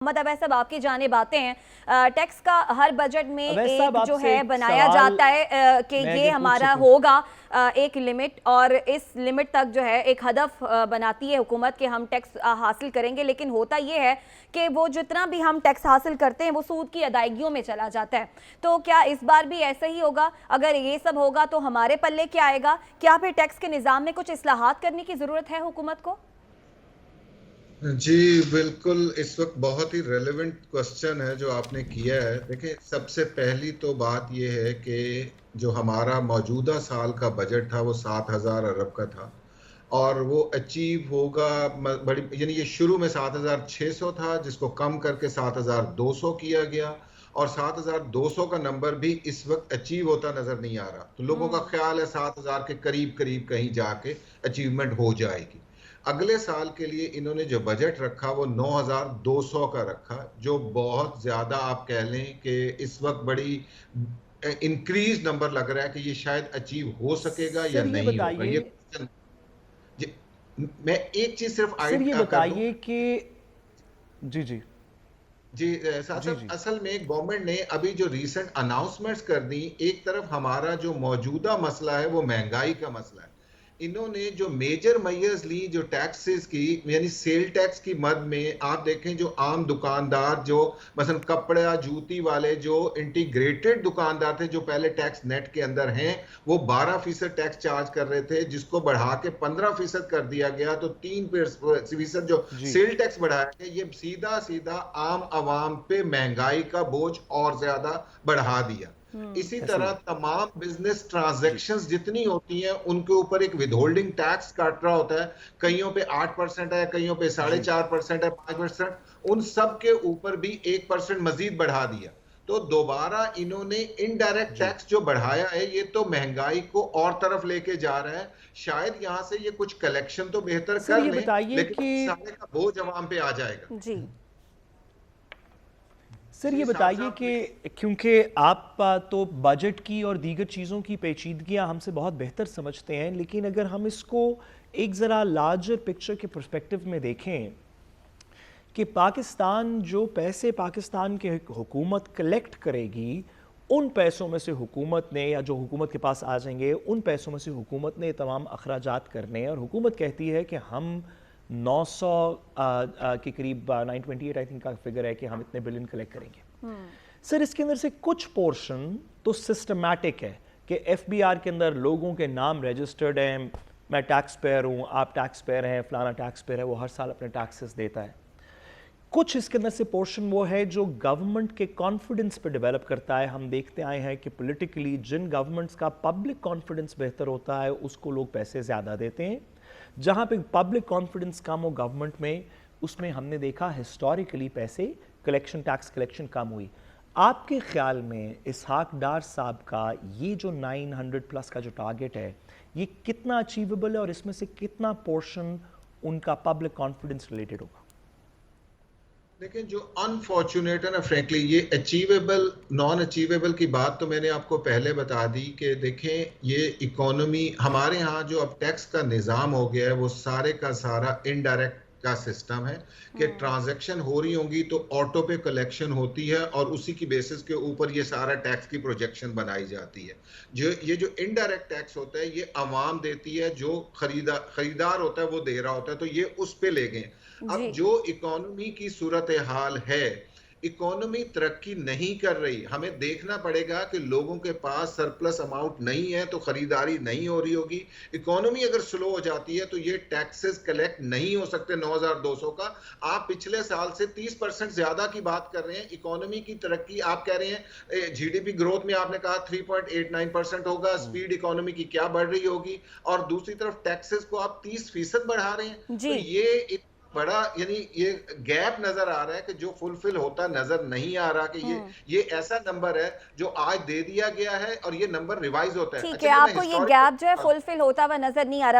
मोहम्मद अवैस साहब, आपकी जाने बातें हैं। टैक्स का हर बजट में एक जो है बनाया जाता है कि ये हमारा होगा एक लिमिट, और इस लिमिट तक जो है एक हदफ बनाती है हुकूमत कि हम टैक्स हासिल करेंगे। लेकिन होता ये है कि वो जितना भी हम टैक्स हासिल करते हैं वो सूद की अदायगियों में चला जाता है। तो क्या इस बार भी ऐसा ही होगा? अगर ये सब होगा तो हमारे पल्ले क्या आएगा? क्या फिर टैक्स के निज़ाम में कुछ इस्लाहात करने की ज़रूरत है हुकूमत को? जी बिल्कुल, इस वक्त बहुत ही रेलेवेंट क्वेश्चन है जो आपने किया है। देखिए, सबसे पहली तो बात यह है कि जो हमारा मौजूदा साल का बजट था वो 7,000 अरब का था, और वो अचीव होगा बड़ी, यानी ये शुरू में 7,600 था, जिसको कम करके 7,200 किया गया, और 7,200 का नंबर भी इस वक्त अचीव होता नजर नहीं आ रहा। तो लोगों का ख्याल है 7,000 के करीब करीब कहीं जाके अचीवमेंट हो जाएगी। अगले साल के लिए इन्होंने जो बजट रखा वो 9,200 का रखा, जो बहुत ज्यादा आप कह लें कि इस वक्त बड़ी इंक्रीज नंबर लग रहा है कि ये शायद अचीव हो सकेगा या सर ये नहीं होगा। बताइए ये क्वेश्चन, मैं एक चीज सिर्फ सर ये कर दूं। बताइए कि जी जी जी साहब जी साहब, जी असल में गवर्नमेंट ने अभी जो रीसेंट अनाउंसमेंट्स कर दी, एक तरफ हमारा जो मौजूदा मसला है वो महंगाई का मसला है। इन्होंने जो मेजर मेजर्स ली, जो टैक्सेस की, यानी सेल टैक्स की मद में आप देखें, जो आम दुकानदार, जो मसलन कपड़ा जूती वाले जो इंटीग्रेटेड दुकानदार थे, जो पहले टैक्स नेट के अंदर हैं, वो 12% टैक्स चार्ज कर रहे थे, जिसको बढ़ा के 15% कर दिया गया। तो 3% जो जी सेल टैक्स बढ़ाया गया, ये सीधा सीधा आम आवाम पे महंगाई का बोझ और ज्यादा बढ़ा दिया। इसी ऐसे तरह ही तमाम बिजनेस जी ट्रांजैक्शंस जितनी होती हैं उनके ऊपर एक विदहोल्डिंग टैक्स काट रहा होता है। कईयों पे 8% है, कईयों पे जी 4.5% है, 5%। उन सब के ऊपर भी 1% मजीद बढ़ा दिया। तो दोबारा इन्होंने इनडायरेक्ट जी टैक्स जो बढ़ाया है, ये तो महंगाई को और तरफ लेके जा रहा है। शायद यहां से ये कुछ कलेक्शन तो बेहतर सर कर ये लें, बताइए लेकिन कि सारे का बोझ अवाम पे आ जाएगा। जी। सर ये जी साहब बताइए साहब, कि क्योंकि आप तो बजट की और दीगर चीज़ों की पेचीदगियां हमसे बहुत बेहतर समझते हैं, लेकिन अगर हम इसको एक ज़रा लार्जर पिक्चर के पर्सपेक्टिव में देखें कि पाकिस्तान जो पैसे पाकिस्तान के हुकूमत कलेक्ट करेगी, उन पैसों में से हुकूमत ने, या जो हुकूमत के पास आ जाएंगे उन पैसों में से हुकूमत ने तमाम अखराजात करने हैं, और हुकूमत कहती है कि हम 900 के करीब 928 आई थिंक का फिगर है कि हम इतने बिलियन कलेक्ट करेंगे। सर इसके अंदर से कुछ पोर्शन तो सिस्टमैटिक है कि एफबीआर के अंदर लोगों के नाम रजिस्टर्ड हैं, मैं टैक्स पेयर हूँ, आप टैक्स पेयर हैं, फलाना टैक्स पेयर है, वो हर साल अपने टैक्सेस देता है। कुछ इसके अंदर से पोर्शन वो है जो गवर्नमेंट के कॉन्फिडेंस पे डेवलप करता है। हम देखते आए हैं कि पॉलिटिकली जिन गवर्नमेंट्स का पब्लिक कॉन्फिडेंस बेहतर होता है उसको लोग पैसे ज़्यादा देते हैं। जहाँ पे पब्लिक कॉन्फिडेंस कम हो गवर्नमेंट में, उसमें हमने देखा हिस्टोरिकली पैसे कलेक्शन, टैक्स कलेक्शन कम हुई। आपके ख्याल में इसहाक डार साहब का ये जो 900+ का जो टारगेट है, ये कितना अचीवेबल है, और इसमें से कितना पोर्शन उनका पब्लिक कॉन्फिडेंस रिलेटेड होगा? लेकिन जो अनफॉर्चुनेट है ना, फ्रेंकली, ये अचीवेबल नॉन अचीवेबल की बात तो मैंने आपको पहले बता दी कि देखें, ये इकोनॉमी हमारे यहाँ जो अब टैक्स का निज़ाम हो गया है वो सारे का सारा इनडायरेक्ट का सिस्टम है कि ट्रांजैक्शन हो रही होंगी तो ऑटो पे कलेक्शन होती है, और उसी की बेसिस के ऊपर ये सारा टैक्स की प्रोजेक्शन बनाई जाती है। ये जो इनडायरेक्ट टैक्स होता है ये अवाम देती है, जो खरीदार होता है वो दे रहा होता है, तो ये उस पे ले गए। जी। अब जो इकोनॉमी की सूरत हाल है, इकोनॉमी तरक्की नहीं कर रही। हमें देखना पड़ेगा कि लोगों के पास सरप्लस अमाउंट नहीं है तो खरीदारी नहीं हो रही होगी। इकोनॉमी अगर स्लो हो जाती है तो ये टैक्सेस कलेक्ट नहीं हो सकते 9,200 का। आप पिछले साल से 30% ज्यादा की बात कर रहे हैं। इकोनॉमी की तरक्की आप कह रहे हैं, जीडीपी ग्रोथ में आपने कहा 3.89% होगा, स्पीड इकोनॉमी की क्या बढ़ रही होगी, और दूसरी तरफ टैक्सेस को आप 30% बढ़ा रहे हैं। जी। तो ये बड़ा, यानी ये गैप नजर आ रहा है कि जो फुलफिल होता नजर नहीं आ रहा, कि ये ऐसा नंबर है जो आज दे दिया गया है और ये नंबर रिवाइज होता है। ठीक है, अच्छा, ये मैं आपको ये गैप जो है हिस्टोरिकल फुलफिल होता हुआ नजर नहीं आ रहा।